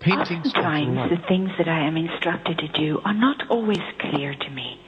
Oftentimes, the things that I am instructed to do are not always clear to me.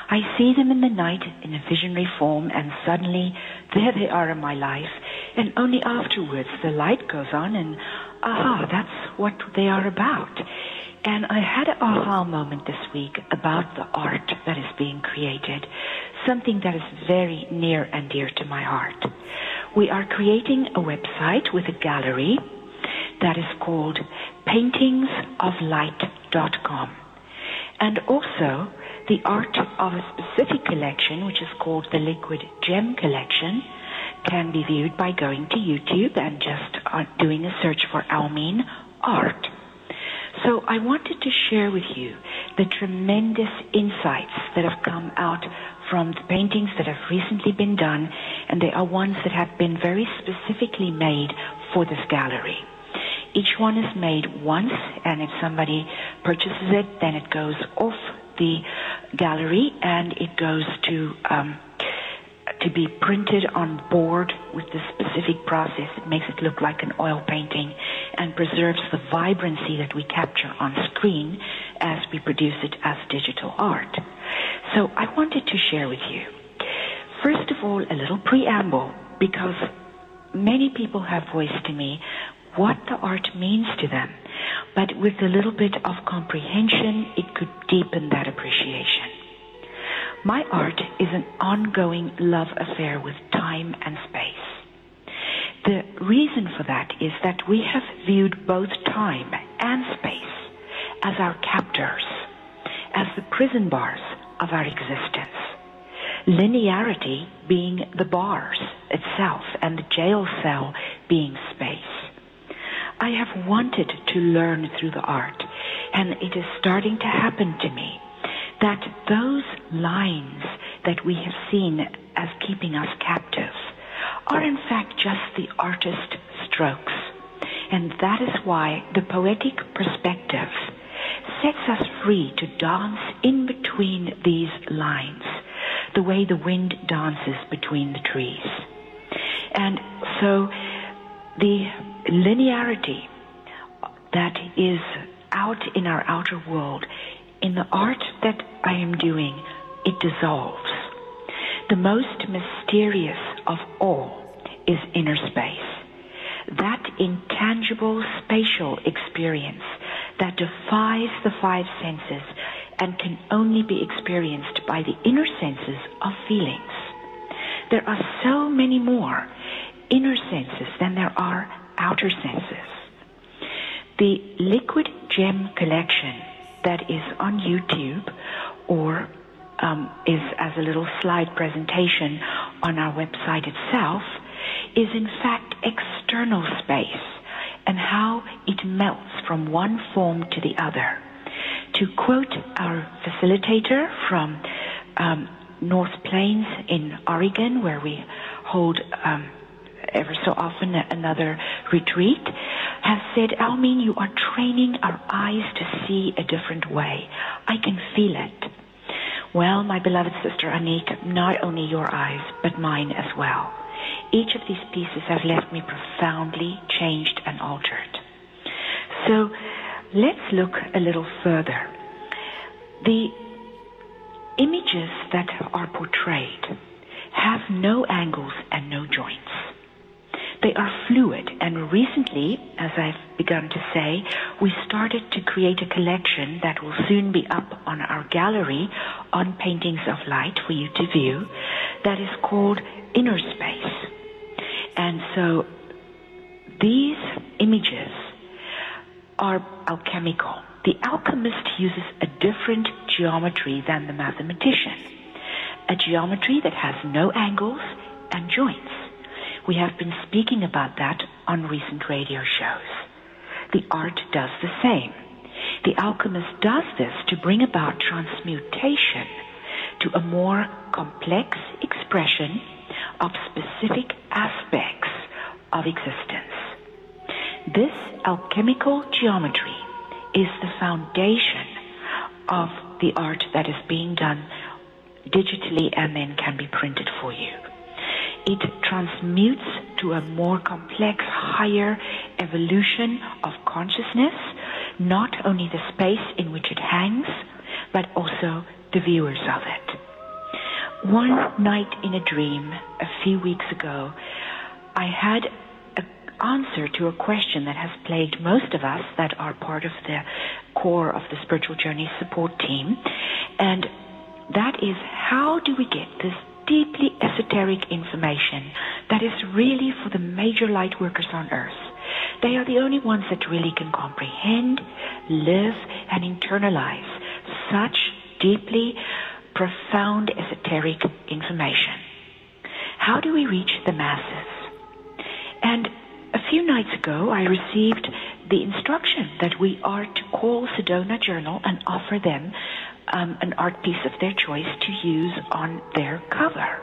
I see them in the night in a visionary form, and suddenly there they are in my life, and only afterwards the light goes on, and aha, that's what they are about. And I had an aha moment this week about the art that is being created, something that is very near and dear to my heart. We are creating a website with a gallery that is called paintingsoflight.com. And also, the art of a specific collection, which is called the Liquid Gem Collection, can be viewed by going to YouTube and just doing a search for Almine art. So I wanted to share with you the tremendous insights that have come out from the paintings that have recently been done, and they are ones that have been very specifically made for this gallery. Each one is made once, and if somebody purchases it, then it goes off the gallery and it goes to be printed on board with the specific process. It makes it look like an oil painting and preserves the vibrancy that we capture on screen as we produce it as digital art. So I wanted to share with you, first of all, a little preamble, because many people have voiced to me what the art means to them, but with a little bit of comprehension, it could deepen that appreciation. My art is an ongoing love affair with time and space. The reason for that is that we have viewed both time and space as our captors, as the prison bars of our existence. Linearity being the bars itself and the jail cell being space. I have wanted to learn through the art, and it is starting to happen to me, that those lines that we have seen as keeping us captive are in fact just the artist's strokes. And that is why the poetic perspective sets us free to dance in between these lines, the way the wind dances between the trees. And so the linearity that is out in our outer world, in the art that I am doing, it dissolves. The most mysterious of all is inner space. That intangible spatial experience that defies the five senses and can only be experienced by the inner senses of feelings. There are so many more inner senses than there are outer senses. The Liquid Gem Collection that is on YouTube or is as a little slide presentation on our website itself is in fact external space and how it melts from one form to the other. To quote our facilitator from North Plains in Oregon, where we hold ever so often another retreat, has said, Almine, you are training our eyes to see a different way. I can feel it. Well, my beloved sister Anik, not only your eyes, but mine as well. Each of these pieces have left me profoundly changed and altered. So let's look a little further. The images that are portrayed have no angles and no joints. They are fluid, and recently, as I've begun to say, we started to create a collection that will soon be up on our gallery on Paintings of Light for you to view, that is called Inner Space. And so these images are alchemical. The alchemist uses a different geometry than the mathematician, a geometry that has no angles and joints. We have been speaking about that on recent radio shows. The art does the same. The alchemist does this to bring about transmutation to a more complex expression of specific aspects of existence. This alchemical geometry is the foundation of the art that is being done digitally and then can be printed for you. It transmutes to a more complex, higher evolution of consciousness not only the space in which it hangs, but also the viewers of it. One night in a dream, a few weeks ago, I had an answer to a question that has plagued most of us that are part of the core of the Spiritual Journey support team, and that is, how do we get this deeply esoteric information that is really for the major light workers on earth? They are the only ones that really can comprehend, live, and internalize such deeply profound esoteric information. How do we reach the masses? And a few nights ago, I received the instruction that we are to call Sedona Journal and offer them an art piece of their choice to use on their cover.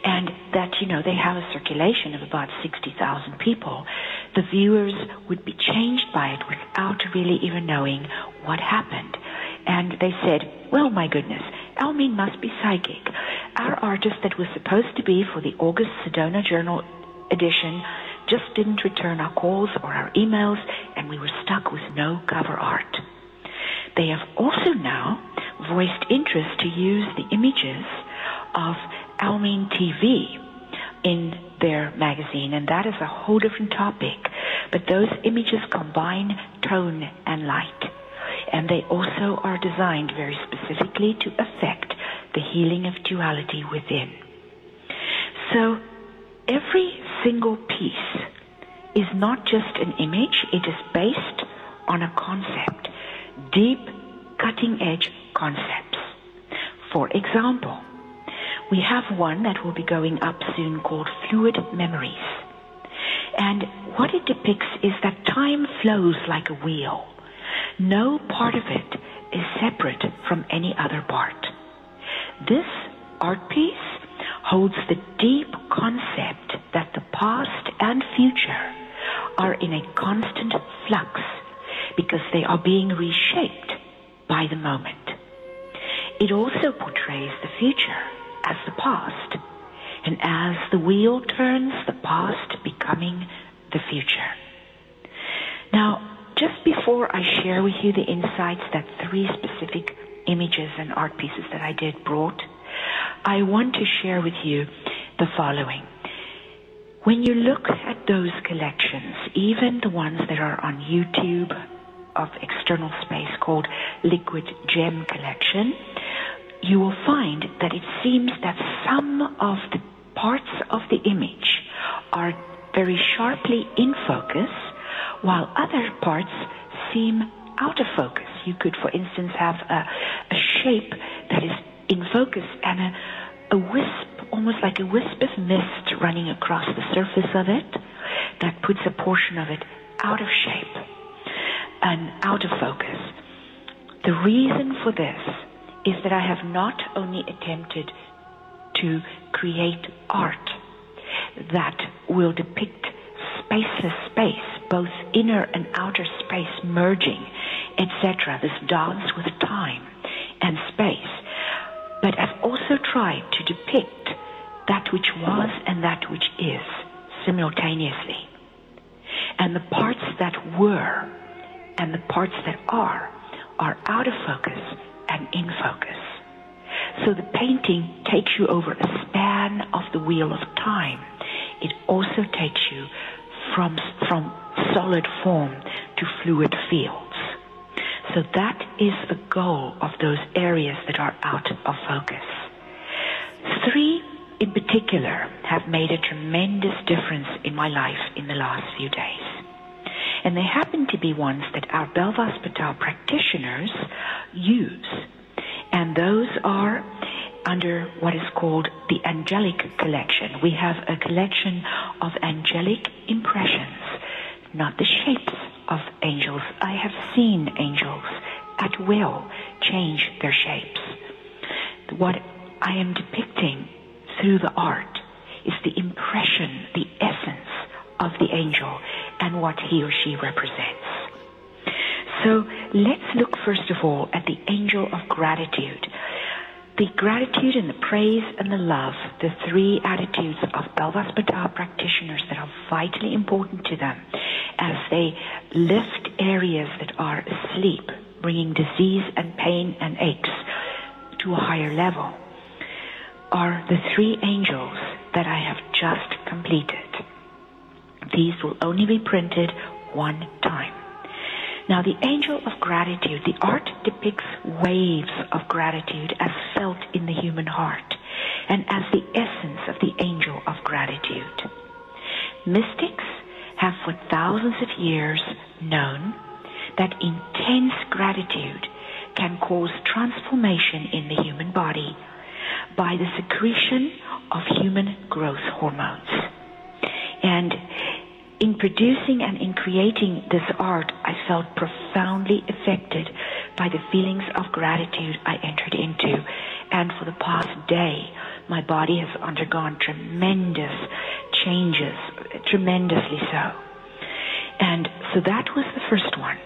And that, they have a circulation of about 60,000 people. The viewers would be changed by it without really even knowing what happened. And they said, well, my goodness, Almine must be psychic. Our artist that was supposed to be for the August Sedona Journal edition just didn't return our calls or our emails, and we were stuck with no cover art. They have also now voiced interest to use the images of Almine TV in their magazine, and that is a whole different topic. But those images combine tone and light, and they also are designed very specifically to affect the healing of duality within. So every single piece is not just an image, it is based on a concept, deep, cutting-edge concepts. For example, we have one that will be going up soon called Fluid Memories. And what it depicts is that time flows like a wheel. No part of it is separate from any other part. This art piece holds the deep concept that the past and future are in a constant flux because they are being reshaped by the moment. It also portrays the future as the past, and as the wheel turns, the past becoming the future. Now, just before I share with you the insights that 3 specific images and art pieces that I did brought, I want to share with you the following. When you look at those collections, even the ones that are on YouTube of external space called Liquid Gem Collection, you will find that it seems that some of the parts of the image are very sharply in focus, while other parts seem out of focus. You could, for instance, have a shape that is in focus and a wisp, almost like a wisp of mist running across the surface of it that puts a portion of it out of shape and out of focus. The reason for this is that I have not only attempted to create art that will depict spaceless space, both inner and outer space merging, etc., this dance with time and space, but I've also tried to depict that which was and that which is simultaneously. And the parts that were and the parts that are out of focus and in focus. So the painting takes you over a span of the wheel of time. It also takes you from solid form to fluid fields. So that is the goal of those areas that are out of focus. 3 in particular have made a tremendous difference in my life in the last few days. And they happen to be ones that our Belvas Patel practitioners use. And those are under what is called the Angelic Collection. We have a collection of angelic impressions, not the shapes of angels. I have seen angels at will change their shapes. What I am depicting through the art is the impression, the essence of the angel and what he or she represents. So let's look first of all at the angel of gratitude. The gratitude and the praise and the love, the three attitudes of Belvaspata practitioners that are vitally important to them as they lift areas that are asleep, bringing disease and pain and aches to a higher level, are the three angels that I have just completed. These will only be printed one time. Now, the angel of gratitude, the art depicts waves of gratitude as felt in the human heart and as the essence of the angel of gratitude. Mystics have for thousands of years known that intense gratitude can cause transformation in the human body by the secretion of human growth hormones. And in producing and in creating this art, I felt profoundly affected by the feelings of gratitude I entered into. And for the past day, my body has undergone tremendous changes, tremendously so. And so that was the first one.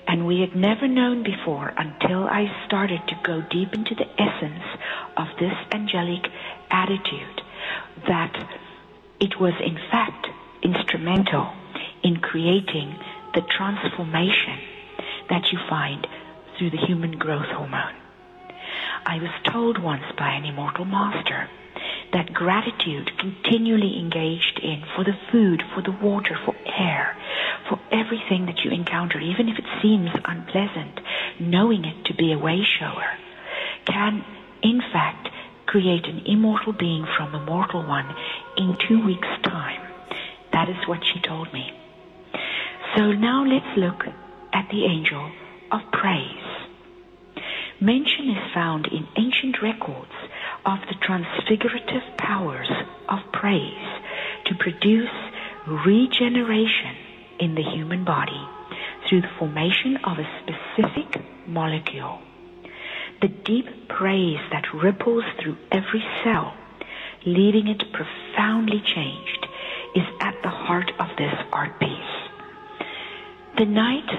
And we had never known before until I started to go deep into the essence of this angelic attitude that it was in fact instrumental in creating the transformation that you find through the human growth hormone. I was told once by an immortal master that gratitude continually engaged in for the food, for the water, for air, for everything that you encounter, even if it seems unpleasant, knowing it to be a way shower, can in fact create an immortal being from a mortal one in 2 weeks' time. That is what she told me. So now let's look at the angel of praise. Mention is found in ancient records of the transfigurative powers of praise to produce regeneration in the human body through the formation of a specific molecule. The deep praise that ripples through every cell, leaving it profoundly changed, is at the heart of this art piece. The night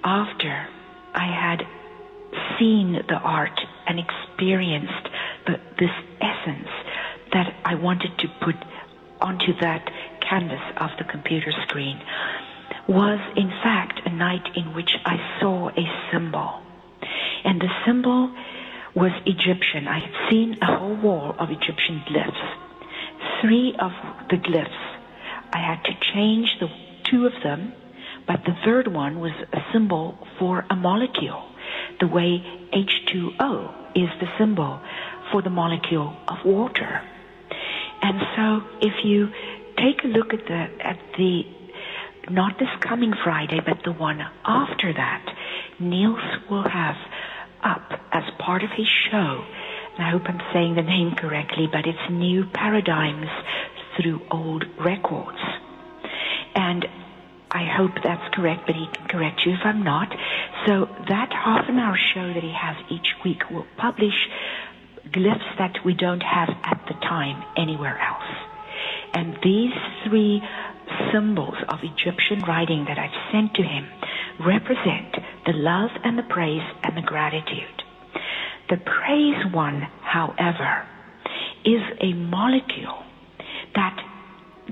after I had seen the art and experienced this essence that I wanted to put onto that canvas of the computer screen was in fact a night in which I saw a symbol. And the symbol was Egyptian. I had seen a whole wall of Egyptian glyphs. 3 of the glyphs, I had to change the 2 of them, but the third one was a symbol for a molecule, the way H2O is the symbol for the molecule of water. And so if you take a look at the not this coming Friday, but the one after that, Niels will have up as part of his show, and I hope I'm saying the name correctly, but it's New Paradigms Through Old Records. And I hope that's correct, but he can correct you if I'm not. So that half-an-hour show that he has each week will publish glyphs that we don't have at the time anywhere else. And these 3 symbols of Egyptian writing that I've sent to him represent the love and the praise and the gratitude. The praise one, however, is a molecule that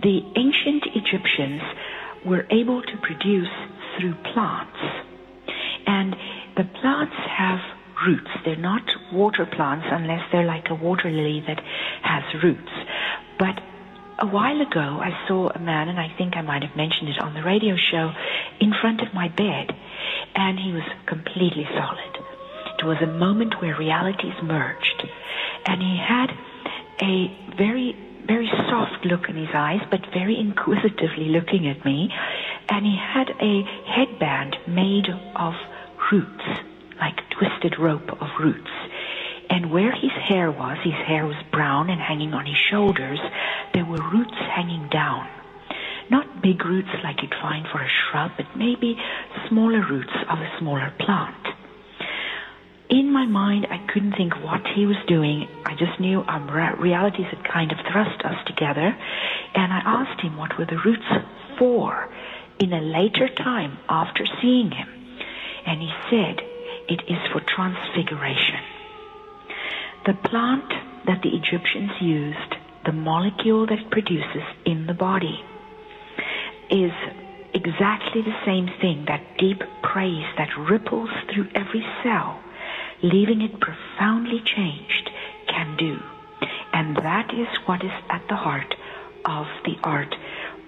the ancient Egyptians were able to produce through plants. And the plants have roots. They're not water plants unless they're like a water lily that has roots. But a while ago, I saw a man, and I think I might have mentioned it on the radio show, in front of my bed, and he was completely solid. It was a moment where realities merged, and he had a very, very soft look in his eyes, but very inquisitively looking at me, and he had a headband made of roots, like twisted rope of roots. And where his hair was brown and hanging on his shoulders, there were roots hanging down. Not big roots like you'd find for a shrub, but maybe smaller roots of a smaller plant. In my mind, I couldn't think what he was doing. I just knew our realities had kind of thrust us together. And I asked him what were the roots for in a later time after seeing him. And he said, it is for transfiguration. The plant that the Egyptians used, the molecule that it produces in the body, is exactly the same thing that deep praise that ripples through every cell, leaving it profoundly changed, can do. And that is what is at the heart of the art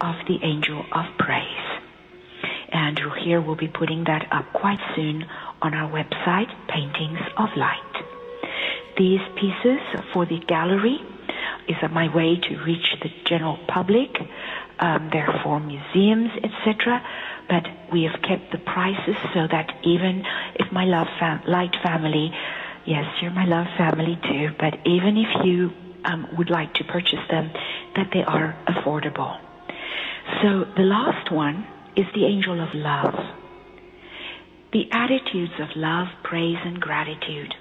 of the angel of praise. And here we'll be putting that up quite soon on our website, Paintings of Light. These pieces for the gallery is my way to reach the general public. They're for museums, etc. But we have kept the prices so that even if my light family, yes, you're my love family too, but even if you would like to purchase them, that they are affordable. So the last one is the angel of love. The attitudes of love, praise, and gratitude,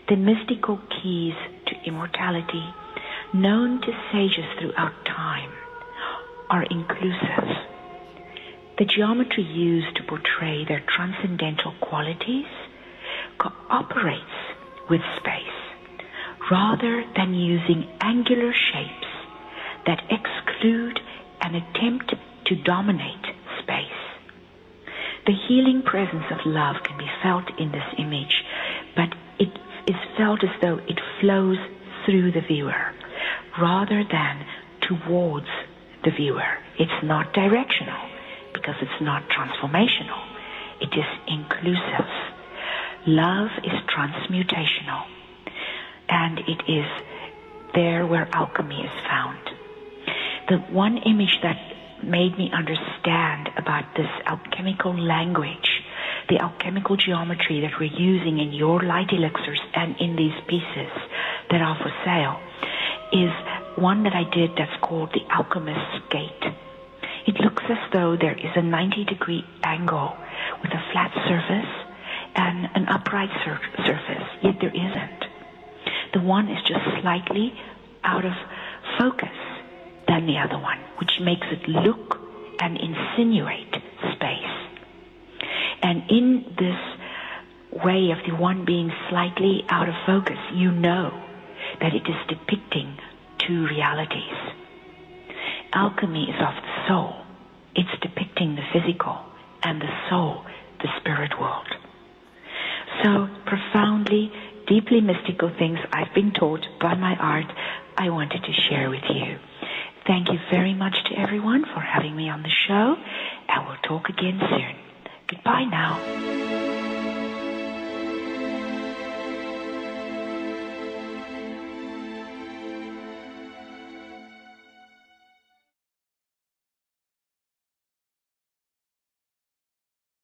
the mystical keys to immortality, known to sages throughout time, are inclusive. The geometry used to portray their transcendental qualities cooperates with space, rather than using angular shapes that exclude and attempt to dominate space. The healing presence of love can be felt in this image, but it is felt as though it flows through the viewer, rather than towards the viewer. It's not directional, because it's not transformational. It is inclusive. Love is transmutational, and it is there where alchemy is found. The one image that made me understand about this alchemical language, the alchemical geometry that we're using in your light elixirs and in these pieces that are for sale, is one that I did that's called the Alchemist's Gate. It looks as though there is a 90-degree angle with a flat surface and an upright surface, yet there isn't. The one is just slightly out of focus than the other one, which makes it look and insinuate space. And in this way of the one being slightly out of focus, you know that it is depicting two realities. Alchemy is of the soul. It's depicting the physical, and the soul, the spirit world. So profoundly, deeply mystical things I've been taught by my art, I wanted to share with you. Thank you very much to everyone for having me on the show, and we'll talk again soon. Goodbye now.